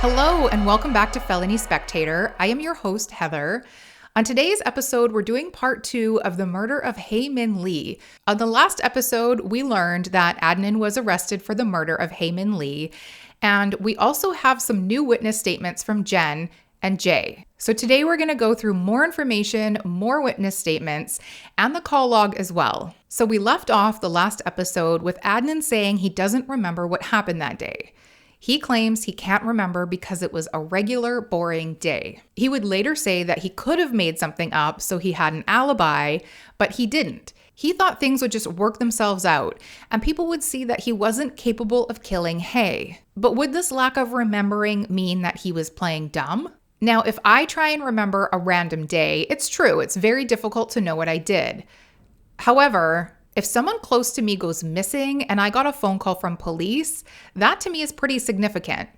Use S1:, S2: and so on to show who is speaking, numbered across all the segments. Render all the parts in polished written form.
S1: Hello, and welcome back to Felony Spectator. I am your host, Heather. On today's episode, we're doing part 2 of the murder of Hae Min Lee. On the last episode, we learned that Adnan was arrested for the murder of Hae Min Lee, and we also have some new witness statements from Jen and Jay. So today we're going to go through more information, more witness statements, and the call log as well. So we left off the last episode with Adnan saying he doesn't remember what happened that day. He claims he can't remember because it was a regular, boring day. He would later say that he could have made something up so he had an alibi, but he didn't. He thought things would just work themselves out, and people would see that he wasn't capable of killing Hae. But would this lack of remembering mean that he was playing dumb? Now, if I try and remember a random day, it's true, it's very difficult to know what I did. However, if someone close to me goes missing and I got a phone call from police, that to me is pretty significant.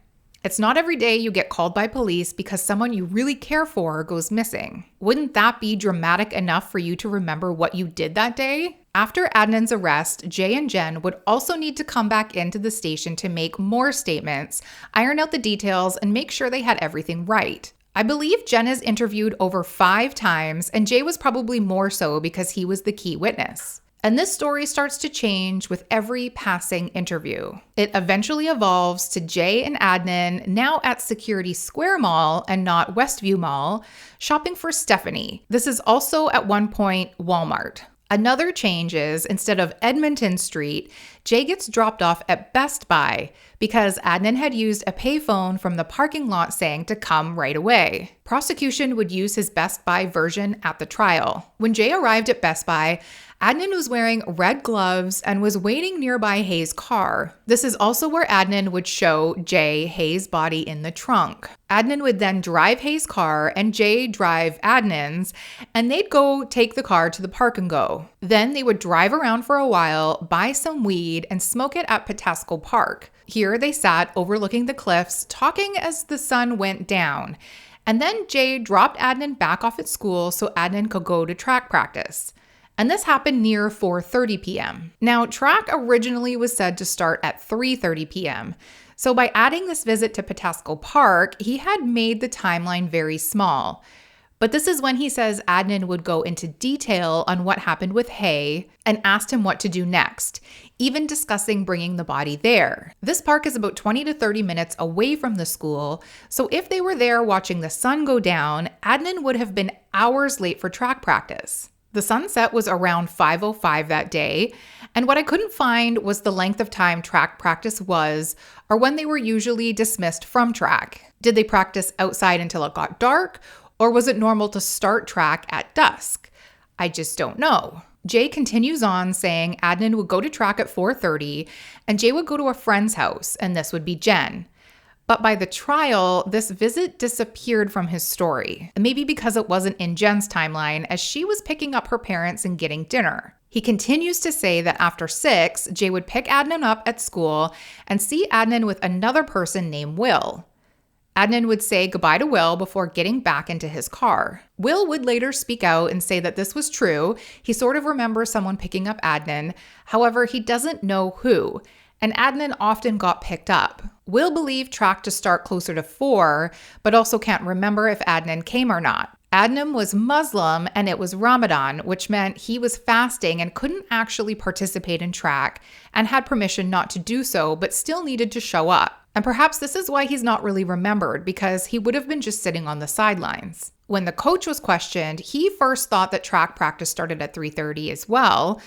S1: It's not every day you get called by police because someone you really care for goes missing. Wouldn't that be dramatic enough for you to remember what you did that day? After Adnan's arrest, Jay and Jen would also need to come back into the station to make more statements, iron out the details, and make sure they had everything right. I believe Jen is interviewed over 5 times, and Jay was probably more so because he was the key witness. And this story starts to change with every passing interview. It eventually evolves to Jay and Adnan, now at Security Square Mall and not Westview Mall, shopping for Stephanie. This is also at one point Walmart. Another change is, instead of Edmonton Street, Jay gets dropped off at Best Buy because Adnan had used a payphone from the parking lot saying to come right away. Prosecution would use his Best Buy version at the trial. When Jay arrived at Best Buy, Adnan was wearing red gloves and was waiting nearby Hae's car. This is also where Adnan would show Jay Hae's body in the trunk. Adnan would then drive Hae's car and Jay drive Adnan's, and they'd go take the car to the park and go. Then they would drive around for a while, buy some weed, and smoke it at Patasko Park. Here they sat overlooking the cliffs, talking as the sun went down. And then Jay dropped Adnan back off at school so Adnan could go to track practice. And this happened near 4:30 p.m. Now, track originally was said to start at 3:30 p.m. So by adding this visit to Patasko Park, he had made the timeline very small. But this is when he says Adnan would go into detail on what happened with Hae and asked him what to do next, even discussing bringing the body there. This park is about 20 to 30 minutes away from the school, so if they were there watching the sun go down, Adnan would have been hours late for track practice. The sunset was around 5:05 that day, and what I couldn't find was the length of time track practice was or when they were usually dismissed from track. Did they practice outside until it got dark, or was it normal to start track at dusk? I just don't know. Jay continues on saying Adnan would go to track at 4:30, and Jay would go to a friend's house, and this would be Jen. But by the trial, this visit disappeared from his story, maybe because it wasn't in Jen's timeline as she was picking up her parents and getting dinner. He continues to say that after 6, Jay would pick Adnan up at school and see Adnan with another person named Will. Adnan would say goodbye to Will before getting back into his car. Will would later speak out and say that this was true. He sort of remembers someone picking up Adnan. However, he doesn't know who. And Adnan often got picked up. Will believed track to start closer to 4, but also can't remember if Adnan came or not. Adnan was Muslim and it was Ramadan, which meant he was fasting and couldn't actually participate in track and had permission not to do so, but still needed to show up. And perhaps this is why he's not really remembered, because he would have been just sitting on the sidelines. When the coach was questioned, he first thought that track practice started at 3:30 as well,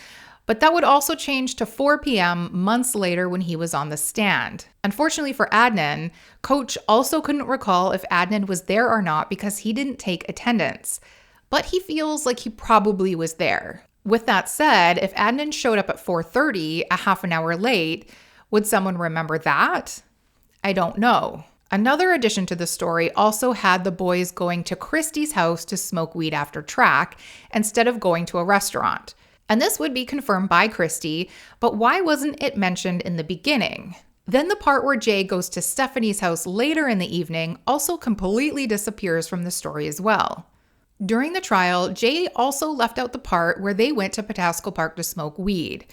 S1: but that would also change to 4 p.m. months later when he was on the stand. Unfortunately for Adnan, coach also couldn't recall if Adnan was there or not because he didn't take attendance. But he feels like he probably was there. With that said, if Adnan showed up at 4:30, a half an hour late, would someone remember that? I don't know. Another addition to the story also had the boys going to Christy's house to smoke weed after track instead of going to a restaurant. And this would be confirmed by Christy, but why wasn't it mentioned in the beginning? Then the part where Jay goes to Stephanie's house later in the evening also completely disappears from the story as well. During the trial, Jay also left out the part where they went to Patasko Park to smoke weed.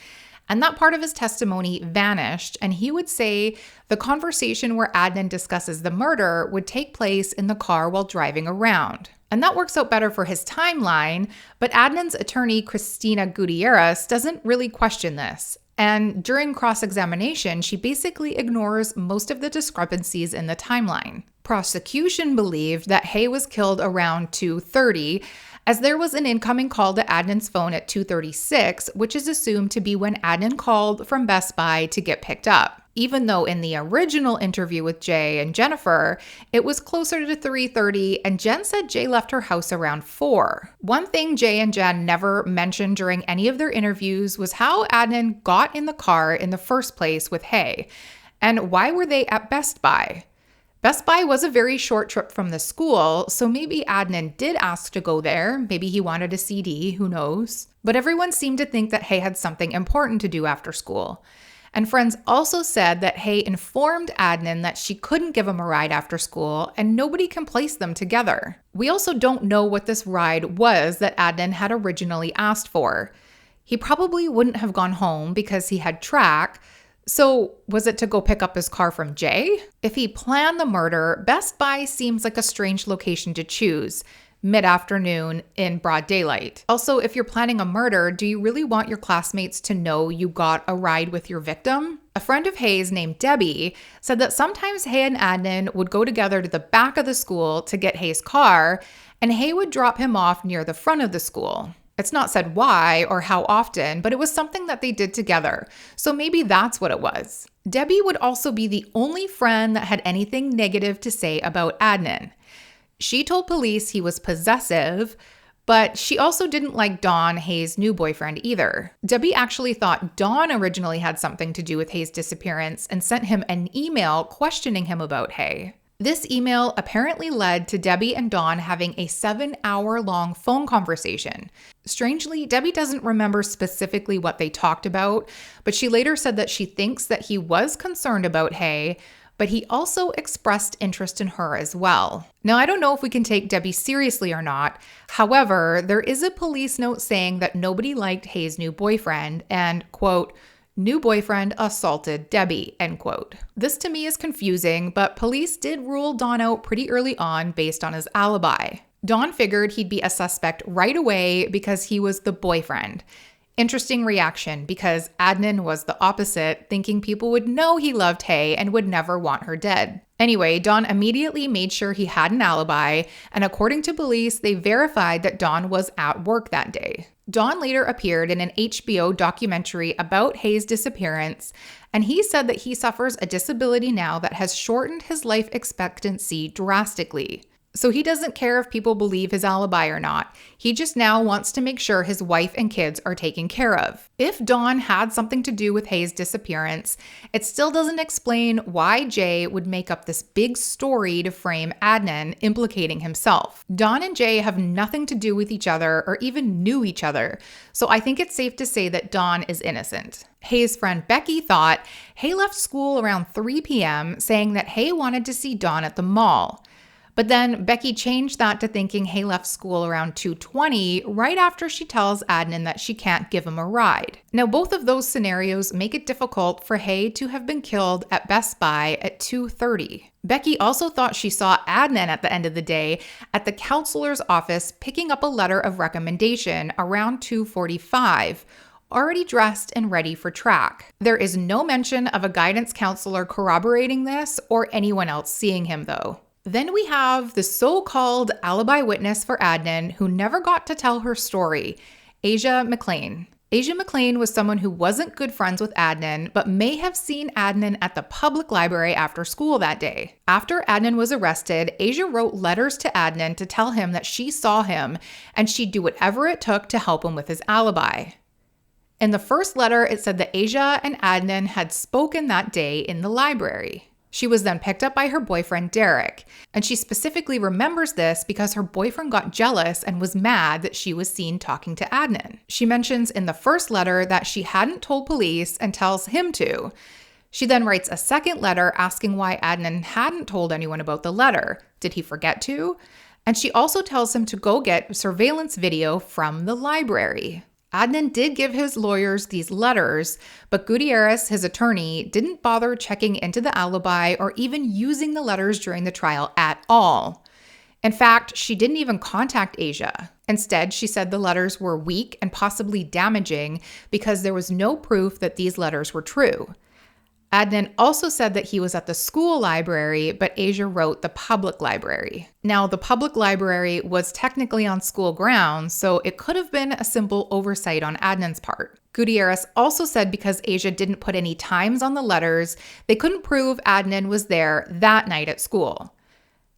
S1: And that part of his testimony vanished, and he would say the conversation where Adnan discusses the murder would take place in the car while driving around. And that works out better for his timeline, but Adnan's attorney, Cristina Gutierrez, doesn't really question this. And during cross-examination, she basically ignores most of the discrepancies in the timeline. Prosecution believed that Hae was killed around 2:30, as there was an incoming call to Adnan's phone at 2:36, which is assumed to be when Adnan called from Best Buy to get picked up. Even though in the original interview with Jay and Jennifer, it was closer to 3:30, and Jen said Jay left her house around 4. One thing Jay and Jen never mentioned during any of their interviews was how Adnan got in the car in the first place with Hae, and why were they at Best Buy? Best Buy was a very short trip from the school, so maybe Adnan did ask to go there. Maybe he wanted a CD, who knows? But everyone seemed to think that Hae had something important to do after school. And friends also said that Hae informed Adnan that she couldn't give him a ride after school, and nobody can place them together. We also don't know what this ride was that Adnan had originally asked for. He probably wouldn't have gone home because he had track. So was it to go pick up his car from Jay? If he planned the murder, Best Buy seems like a strange location to choose. Mid-afternoon in broad daylight. Also, if you're planning a murder, do you really want your classmates to know you got a ride with your victim? A friend of Hae's named Debbie said that sometimes Hae and Adnan would go together to the back of the school to get Hae's car, and Hae would drop him off near the front of the school. It's not said why or how often, but it was something that they did together. So maybe that's what it was. Debbie would also be the only friend that had anything negative to say about Adnan. She told police he was possessive, but she also didn't like Don, Hae's new boyfriend, either. Debbie actually thought Don originally had something to do with Hae's disappearance and sent him an email questioning him about Hae. This email apparently led to Debbie and Don having a 7-hour-long phone conversation. Strangely, Debbie doesn't remember specifically what they talked about, but she later said that she thinks that he was concerned about Hae, but he also expressed interest in her as well. Now, I don't know if we can take Debbie seriously or not. However, there is a police note saying that nobody liked Hae's new boyfriend and, quote, new boyfriend assaulted Debbie, end quote. This to me is confusing, but police did rule Don out pretty early on based on his alibi. Don figured he'd be a suspect right away because he was the boyfriend. Interesting reaction because Adnan was the opposite, thinking people would know he loved Hae and would never want her dead. Anyway, Don immediately made sure he had an alibi, and according to police, they verified that Don was at work that day. Don later appeared in an HBO documentary about Hae's disappearance, and he said that he suffers a disability now that has shortened his life expectancy drastically. So he doesn't care if people believe his alibi or not. He just now wants to make sure his wife and kids are taken care of. If Don had something to do with Hae's disappearance, it still doesn't explain why Jay would make up this big story to frame Adnan implicating himself. Don and Jay have nothing to do with each other or even knew each other, so I think it's safe to say that Don is innocent. Hae's friend Becky thought Hae left school around 3 p.m., saying that Hae wanted to see Don at the mall. But then Becky changed that to thinking Hae left school around 2:20, right after she tells Adnan that she can't give him a ride. Now, both of those scenarios make it difficult for Hae to have been killed at Best Buy at 2:30. Becky also thought she saw Adnan at the end of the day at the counselor's office picking up a letter of recommendation around 2:45. Already dressed and ready for track. There is no mention of a guidance counselor corroborating this or anyone else seeing him, though. Then we have the so-called alibi witness for Adnan who never got to tell her story, Asia McLean. Asia McLean was someone who wasn't good friends with Adnan, but may have seen Adnan at the public library after school that day. After Adnan was arrested, Asia wrote letters to Adnan to tell him that she saw him and she'd do whatever it took to help him with his alibi. In the first letter, it said that Asia and Adnan had spoken that day in the library. She was then picked up by her boyfriend, Derek, and she specifically remembers this because her boyfriend got jealous and was mad that she was seen talking to Adnan. She mentions in the first letter that she hadn't told police and tells him to. She then writes a second letter asking why Adnan hadn't told anyone about the letter. Did he forget to? And she also tells him to go get surveillance video from the library. Adnan did give his lawyers these letters, but Gutierrez, his attorney, didn't bother checking into the alibi or even using the letters during the trial at all. In fact, she didn't even contact Asia. Instead, she said the letters were weak and possibly damaging because there was no proof that these letters were true. Adnan also said that he was at the school library, but Asia wrote the public library. Now, the public library was technically on school grounds, so it could have been a simple oversight on Adnan's part. Gutierrez also said because Asia didn't put any times on the letters, they couldn't prove Adnan was there that night at school.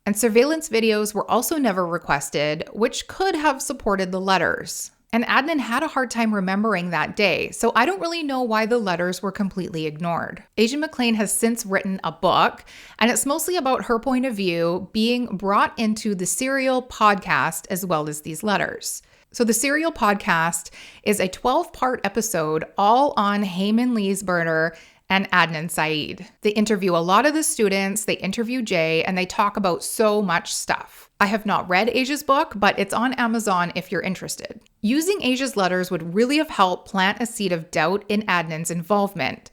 S1: And surveillance videos were also never requested, which could have supported the letters. And Adnan had a hard time remembering that day, so I don't really know why the letters were completely ignored. Asia McClain has since written a book, and it's mostly about her point of view being brought into the Serial podcast as well as these letters. So the Serial podcast is a 12-part episode all on Hae Min Lee's murder and Adnan Syed. They interview a lot of the students, they interview Jay, and they talk about so much stuff. I have not read Asia's book, but it's on Amazon if you're interested. Using Asia's letters would really have helped plant a seed of doubt in Adnan's involvement.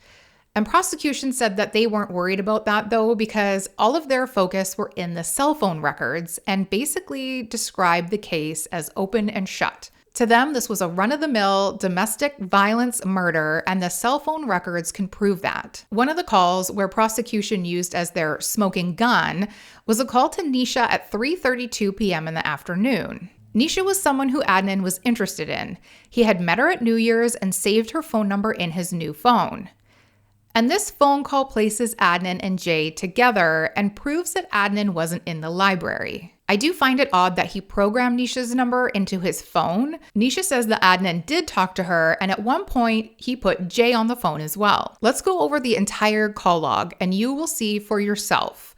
S1: And prosecution said that they weren't worried about that though, because all of their focus were in the cell phone records and basically described the case as open and shut. To them, this was a run-of-the-mill domestic violence murder, and the cell phone records can prove that. One of the calls where prosecution used as their smoking gun was a call to Nisha at 3:32 p.m. in the afternoon. Nisha was someone who Adnan was interested in. He had met her at New Year's and saved her phone number in his new phone. And this phone call places Adnan and Jay together and proves that Adnan wasn't in the library. I do find it odd that he programmed Nisha's number into his phone. Nisha says that Adnan did talk to her, and at one point, he put Jay on the phone as well. Let's go over the entire call log, and you will see for yourself.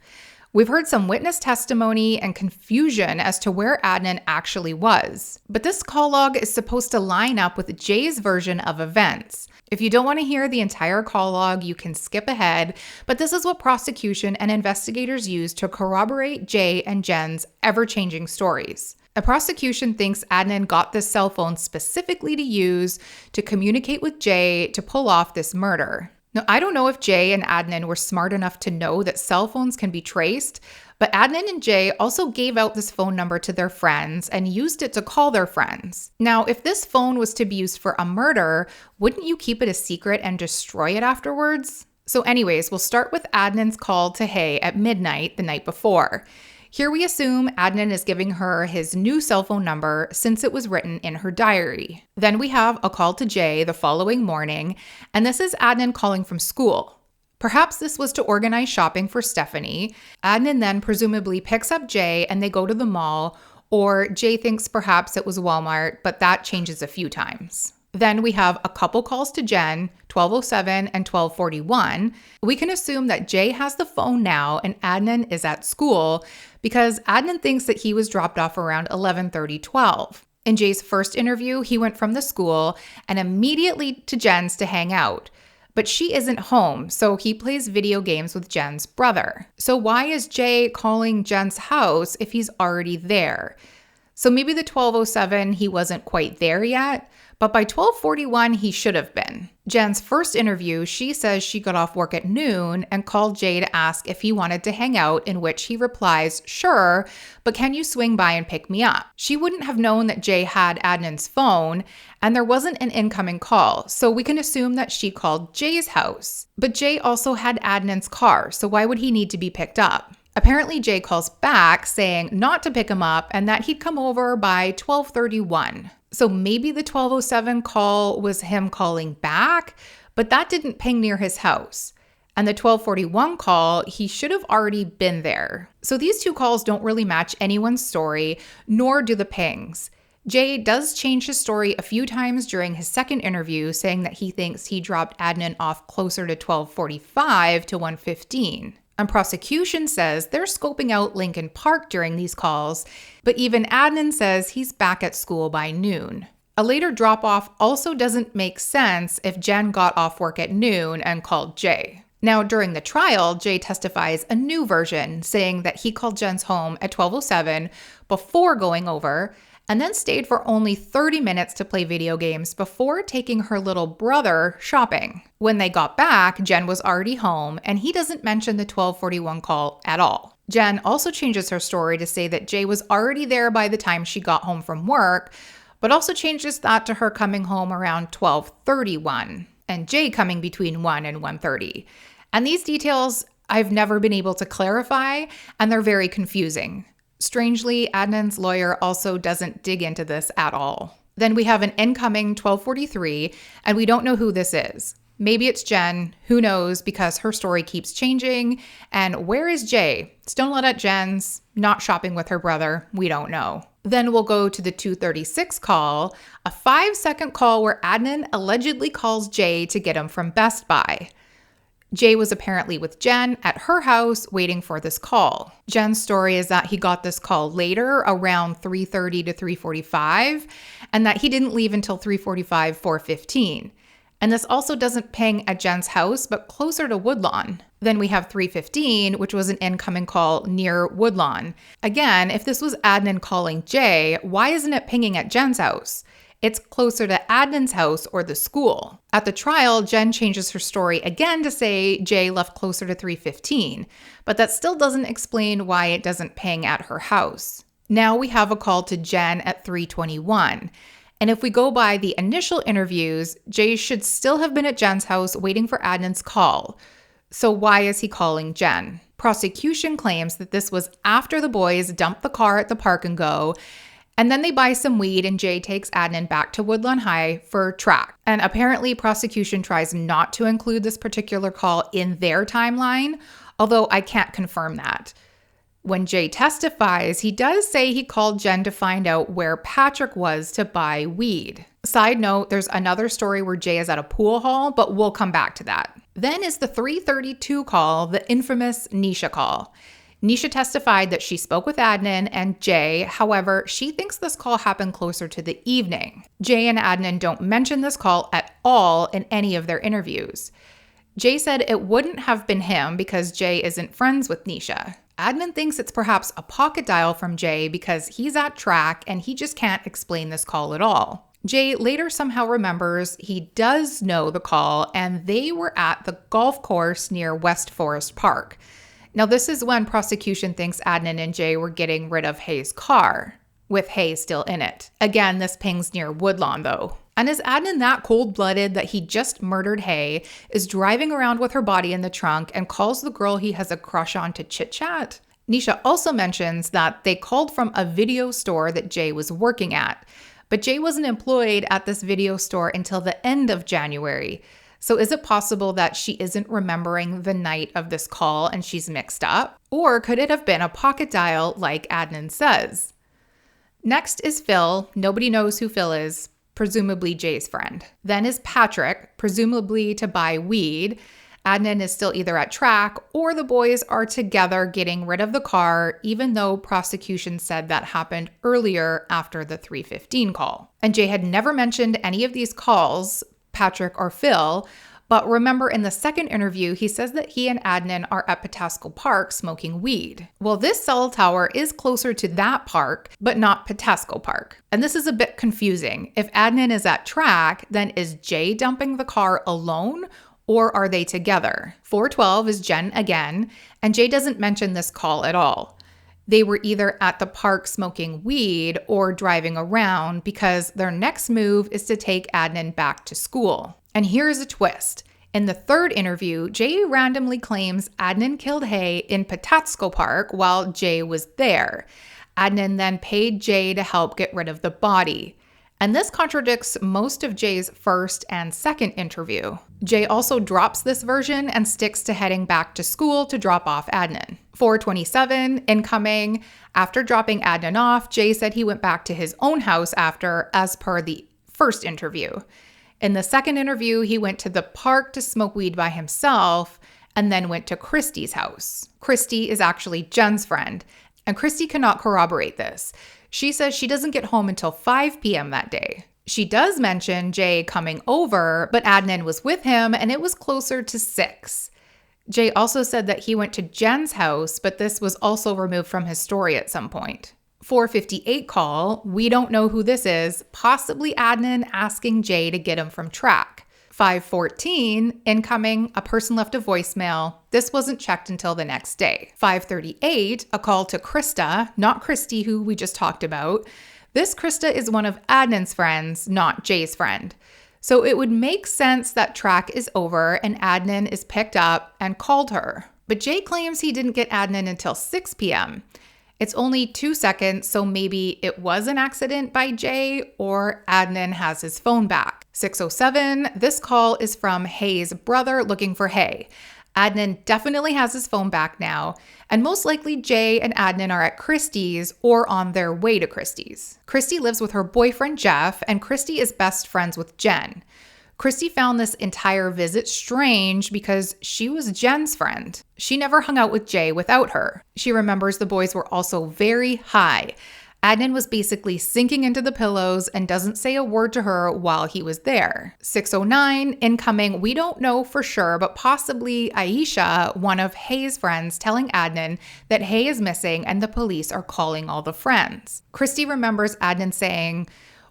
S1: We've heard some witness testimony and confusion as to where Adnan actually was. But this call log is supposed to line up with Jay's version of events. If you don't want to hear the entire call log, you can skip ahead, but this is what prosecution and investigators use to corroborate Jay and Jen's ever-changing stories. A prosecution thinks Adnan got this cell phone specifically to use to communicate with Jay to pull off this murder. Now, I don't know if Jay and Adnan were smart enough to know that cell phones can be traced, but Adnan and Jay also gave out this phone number to their friends and used it to call their friends. Now, if this phone was to be used for a murder, wouldn't you keep it a secret and destroy it afterwards? So anyways, we'll start with Adnan's call to Hae at midnight the night before. Here we assume Adnan is giving her his new cell phone number since it was written in her diary. Then we have a call to Jay the following morning, and this is Adnan calling from school. Perhaps this was to organize shopping for Stephanie. Adnan then presumably picks up Jay and they go to the mall, or Jay thinks perhaps it was Walmart, but that changes a few times. Then we have a couple calls to Jen, 12:07 and 12:41. We can assume that Jay has the phone now and Adnan is at school because Adnan thinks that he was dropped off around 11:30, 12. In Jay's first interview, he went from the school and immediately to Jen's to hang out. But she isn't home, so he plays video games with Jen's brother. So why is Jay calling Jen's house if he's already there? So maybe the 12:07, he wasn't quite there yet, but by 12:41, he should have been. Jen's first interview, she says she got off work at noon and called Jay to ask if he wanted to hang out, in which he replies, sure, but can you swing by and pick me up? She wouldn't have known that Jay had Adnan's phone, and there wasn't an incoming call, so we can assume that she called Jay's house. But Jay also had Adnan's car, so why would he need to be picked up? Apparently, Jay calls back saying not to pick him up and that he'd come over by 12:31. So maybe the 12:07 call was him calling back, but that didn't ping near his house. And the 12:41 call, he should have already been there. So these two calls don't really match anyone's story, nor do the pings. Jay does change his story a few times during his second interview, saying that he thinks he dropped Adnan off closer to 12:45 to 1:15. And prosecution says they're scoping out Lincoln Park during these calls, but even Adnan says he's back at school by noon. A later drop-off also doesn't make sense if Jen got off work at noon and called Jay. Now, during the trial, Jay testifies a new version, saying that he called Jen's home at 12:07 before going over, and then stayed for only 30 minutes to play video games before taking her little brother shopping. When they got back, Jen was already home, and he doesn't mention the 12:41 call at all. Jen also changes her story to say that Jay was already there by the time she got home from work, but also changes that to her coming home around 12:31 and Jay coming between 1 and 1:30. And these details I've never been able to clarify, and they're very confusing. Strangely, Adnan's lawyer also doesn't dig into this at all. Then we have an incoming 12:43, and we don't know who this is. Maybe it's Jen, who knows, because her story keeps changing. And where is Jay? Still not at Jen's, not shopping with her brother, we don't know. Then we'll go to the 2:36 call, a 5-second call where Adnan allegedly calls Jay to get him from Best Buy. Jay was apparently with Jen at her house waiting for this call. Jen's story is that he got this call later, around 3:30 to 3:45, and that he didn't leave until 3:45, 4:15. And this also doesn't ping at Jen's house, but closer to Woodlawn. Then we have 3:15, which was an incoming call near Woodlawn. Again, if this was Adnan calling Jay, why isn't it pinging at Jen's house? It's closer to Adnan's house or the school. At the trial, Jen changes her story again to say Jay left closer to 3:15, but that still doesn't explain why it doesn't ping at her house. Now we have a call to Jen at 3:21. And if we go by the initial interviews, Jay should still have been at Jen's house waiting for Adnan's call. So why is he calling Jen? Prosecution claims that this was after the boys dumped the car at the park and go, and then they buy some weed and Jay takes Adnan back to Woodlawn High for track. And apparently prosecution tries not to include this particular call in their timeline, although I can't confirm that. When Jay testifies, he does say he called Jen to find out where Patrick was to buy weed. Side note, there's another story where Jay is at a pool hall, but we'll come back to that. Then is the 3:32 call, the infamous Nisha call. Nisha testified that she spoke with Adnan and Jay. However, she thinks this call happened closer to the evening. Jay and Adnan don't mention this call at all in any of their interviews. Jay said it wouldn't have been him because Jay isn't friends with Nisha. Adnan thinks it's perhaps a pocket dial from Jay because he's at track and he just can't explain this call at all. Jay later somehow remembers he does know the call and they were at the golf course near West Forest Park. Now this is when prosecution thinks Adnan and Jay were getting rid of Hae's car, with Hae still in it. Again, this pings near Woodlawn though. And is Adnan that cold-blooded that he just murdered Hae, is driving around with her body in the trunk, and calls the girl he has a crush on to chit-chat? Nisha also mentions that they called from a video store that Jay was working at, but Jay wasn't employed at this video store until the end of January. So is it possible that she isn't remembering the night of this call and she's mixed up? Or could it have been a pocket dial like Adnan says? Next is Phil. Nobody knows who Phil is. Presumably Jay's friend. Then is Patrick, presumably to buy weed. Adnan is still either at track or the boys are together getting rid of the car, even though prosecution said that happened earlier after the 3:15 call. And Jay had never mentioned any of these calls, Patrick or Phil, but remember in the second interview, he says that he and Adnan are at Patasko Park smoking weed. Well, this cell tower is closer to that park, but not Patasko Park. And this is a bit confusing. If Adnan is at track, then is Jay dumping the car alone, or are they together? 412 is Jen again, and Jay doesn't mention this call at all. They were either at the park smoking weed or driving around because their next move is to take Adnan back to school. And here's a twist. In the third interview, Jay randomly claims Adnan killed Hae in Patasko Park while Jay was there. Adnan then paid Jay to help get rid of the body. And this contradicts most of Jay's first and second interview. Jay also drops this version and sticks to heading back to school to drop off Adnan. 427, incoming. After dropping Adnan off, Jay said he went back to his own house after, as per the first interview. In the second interview, he went to the park to smoke weed by himself and then went to Christy's house. Christy is actually Jen's friend, and Christy cannot corroborate this. She says she doesn't get home until 5 p.m. that day. She does mention Jay coming over, but Adnan was with him and it was closer to 6. Jay also said that he went to Jen's house, but this was also removed from his story at some point. 4:58 call, we don't know who this is, possibly Adnan asking Jay to get him from track. 5:14, incoming, a person left a voicemail. This wasn't checked until the next day. 5:38, a call to Krista, not Christy, who we just talked about. This Krista is one of Adnan's friends, not Jay's friend. So it would make sense that track is over and Adnan is picked up and called her. But Jay claims he didn't get Adnan until 6 p.m. It's only 2 seconds, so maybe it was an accident by Jay or Adnan has his phone back. 6:07, this call is from Hae's brother looking for Hae. Adnan definitely has his phone back now, and most likely Jay and Adnan are at Christie's or on their way to Christie's. Christy lives with her boyfriend Jeff, and Christy is best friends with Jen. Christy found this entire visit strange because she was Jen's friend. She never hung out with Jay without her. She remembers the boys were also very high. Adnan was basically sinking into the pillows and doesn't say a word to her while he was there. 6:09, incoming, we don't know for sure, but possibly Aisha, one of Hae's friends, telling Adnan that Hae is missing and the police are calling all the friends. Christy remembers Adnan saying,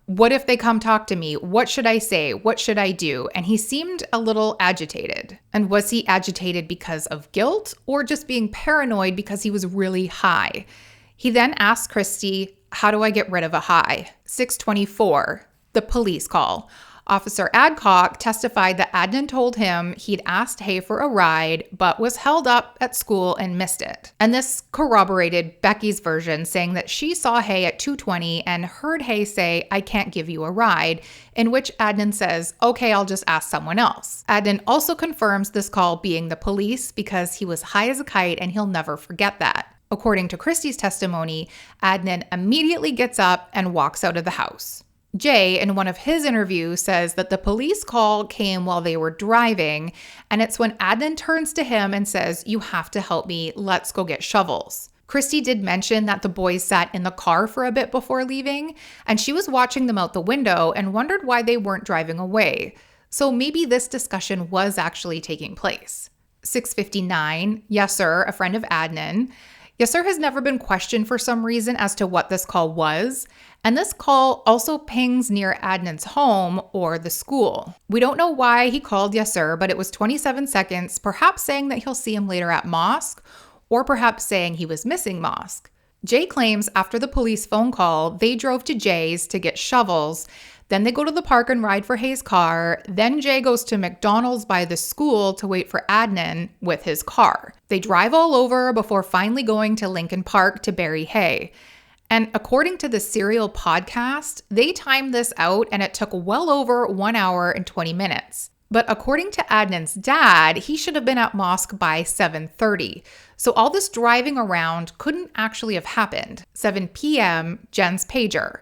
S1: "What if they come talk to me? What should I say? What should I do?" And he seemed a little agitated. And was he agitated because of guilt or just being paranoid because he was really high? He then asked Christy, "How do I get rid of a high?" 6:24, the police call. Officer Adcock testified that Adnan told him he'd asked Hae for a ride, but was held up at school and missed it. And this corroborated Becky's version, saying that she saw Hae at 2:20 and heard Hae say, "I can't give you a ride," in which Adnan says, "Okay, I'll just ask someone else." Adnan also confirms this call being the police because he was high as a kite and he'll never forget that. According to Christy's testimony, Adnan immediately gets up and walks out of the house. Jay, in one of his interviews, says that the police call came while they were driving, and it's when Adnan turns to him and says, "You have to help me, let's go get shovels." Christy did mention that the boys sat in the car for a bit before leaving, and she was watching them out the window and wondered why they weren't driving away. So maybe this discussion was actually taking place. 6:59, Yasser, a friend of Adnan. Yasser has never been questioned for some reason as to what this call was, and this call also pings near Adnan's home or the school. We don't know why he called Yasser, but it was 27 seconds, perhaps saying that he'll see him later at mosque, or perhaps saying he was missing mosque. Jay claims after the police phone call, they drove to Jay's to get shovels. Then they go to the park and ride for Hae's car. Then Jay goes to McDonald's by the school to wait for Adnan with his car. They drive all over before finally going to Lincoln Park to bury Hae. And according to the Serial podcast, they timed this out and it took well over 1 hour and 20 minutes. But according to Adnan's dad, he should have been at mosque by 7:30. So all this driving around couldn't actually have happened. 7 p.m., Jen's pager.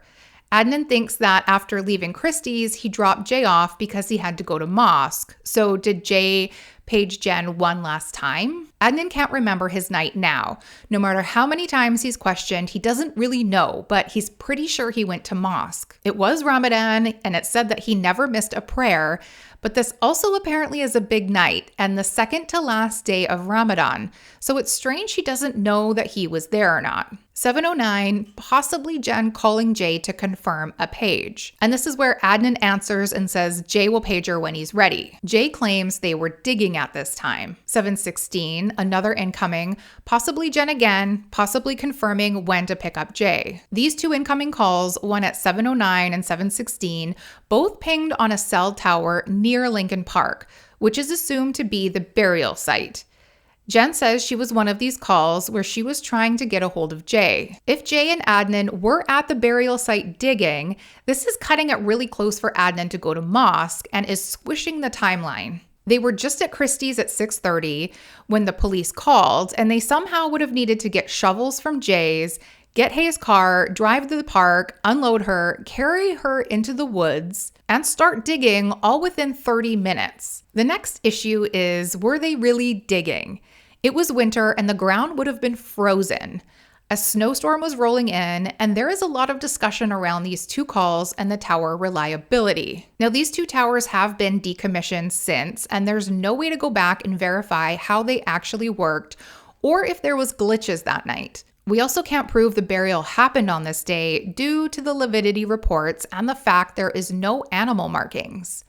S1: Adnan thinks that after leaving Christie's, he dropped Jay off because he had to go to mosque. So did Jay page Jen one last time? Adnan can't remember his night now. No matter how many times he's questioned, he doesn't really know, but he's pretty sure he went to mosque. It was Ramadan, and it said that he never missed a prayer, but this also apparently is a big night and the second to last day of Ramadan. So it's strange he doesn't know that he was there or not. 7:09, possibly Jen calling Jay to confirm a page. And this is where Adnan answers and says Jay will page her when he's ready. Jay claims they were digging at this time. 7:16, another incoming, possibly Jen again, possibly confirming when to pick up Jay. These two incoming calls, one at 7:09 and 7:16, both pinged on a cell tower near Lincoln Park, which is assumed to be the burial site. Jen says she was one of these calls where she was trying to get a hold of Jay. If Jay and Adnan were at the burial site digging, this is cutting it really close for Adnan to go to mosque and is squishing the timeline. They were just at Christie's at 6:30 when the police called, and they somehow would have needed to get shovels from Jay's, get Hae's car, drive to the park, unload her, carry her into the woods, and start digging all within 30 minutes. The next issue is, were they really digging? It was winter and the ground would have been frozen. A snowstorm was rolling in, and there is a lot of discussion around these two calls and the tower reliability. Now, these two towers have been decommissioned since, and there's no way to go back and verify how they actually worked or if there was glitches that night. We also can't prove the burial happened on this day due to the lividity reports and the fact there is no animal markings.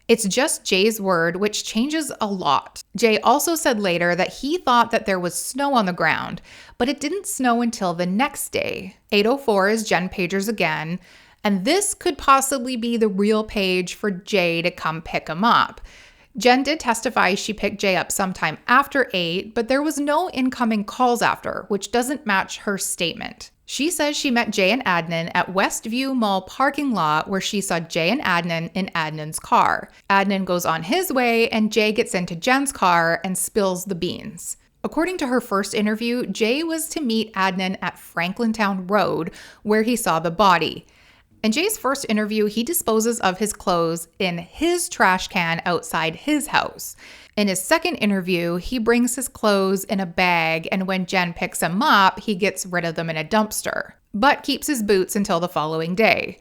S1: It's just Jay's word, which changes a lot. Jay also said later that he thought that there was snow on the ground, but it didn't snow until the next day. 8:04 is Jen Pagers again, and this could possibly be the real page for Jay to come pick him up. Jen did testify she picked Jay up sometime after 8, but there was no incoming calls after, which doesn't match her statement. She says she met Jay and Adnan at Westview Mall parking lot where she saw Jay and Adnan in Adnan's car. Adnan goes on his way and Jay gets into Jen's car and spills the beans. According to her first interview, Jay was to meet Adnan at Franklintown Road where he saw the body. In Jay's first interview, he disposes of his clothes in his trash can outside his house. In his second interview, he brings his clothes in a bag, and when Jen picks him up, he gets rid of them in a dumpster, but keeps his boots until the following day.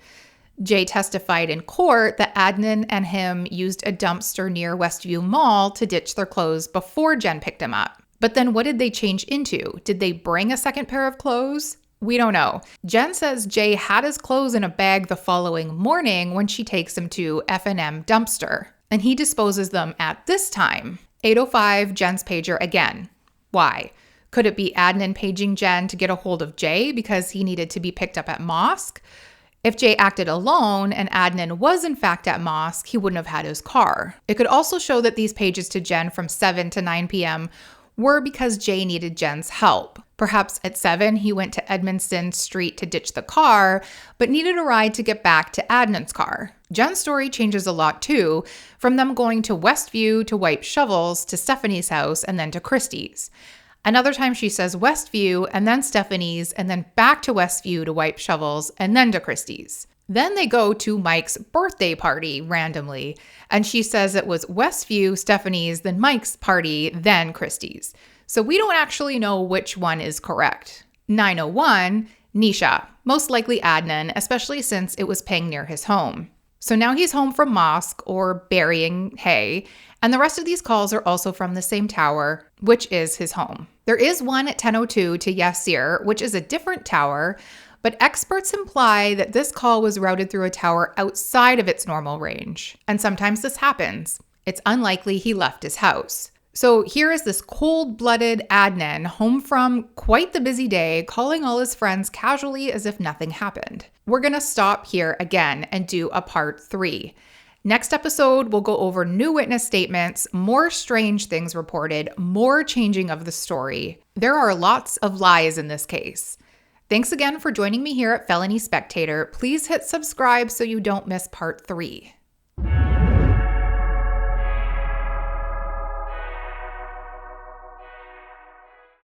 S1: Jay testified in court that Adnan and him used a dumpster near Westview Mall to ditch their clothes before Jen picked him up. But then what did they change into? Did they bring a second pair of clothes? We don't know. Jen says Jay had his clothes in a bag the following morning when she takes him to F&M dumpster, and he disposes them at this time. 8:05, Jen's pager again. Why? Could it be Adnan paging Jen to get a hold of Jay because he needed to be picked up at mosque? If Jay acted alone and Adnan was in fact at mosque, he wouldn't have had his car. It could also show that these pages to Jen from 7 to 9 p.m. were because Jay needed Jen's help. Perhaps at 7, he went to Edmondson Street to ditch the car, but needed a ride to get back to Adnan's car. Jen's story changes a lot too, from them going to Westview to wipe shovels to Stephanie's house and then to Christie's. Another time she says Westview and then Stephanie's and then back to Westview to wipe shovels and then to Christie's. Then they go to Mike's birthday party randomly, and she says it was Westview, Stephanie's, then Mike's party, then Christie's. So we don't actually know which one is correct. 9:01, Nisha, most likely Adnan, especially since it was paying near his home. So now he's home from mosque or burying Hae, and the rest of these calls are also from the same tower, which is his home. There is one at 10:02 to Yasir, which is a different tower, but experts imply that this call was routed through a tower outside of its normal range. And sometimes this happens. It's unlikely he left his house. So here is this cold-blooded Adnan home from quite the busy day, calling all his friends casually as if nothing happened. We're going to stop here again and do a part 3. Next episode, we'll go over new witness statements, more strange things reported, more changing of the story. There are lots of lies in this case. Thanks again for joining me here at Felony Spectator. Please hit subscribe so you don't miss part 3.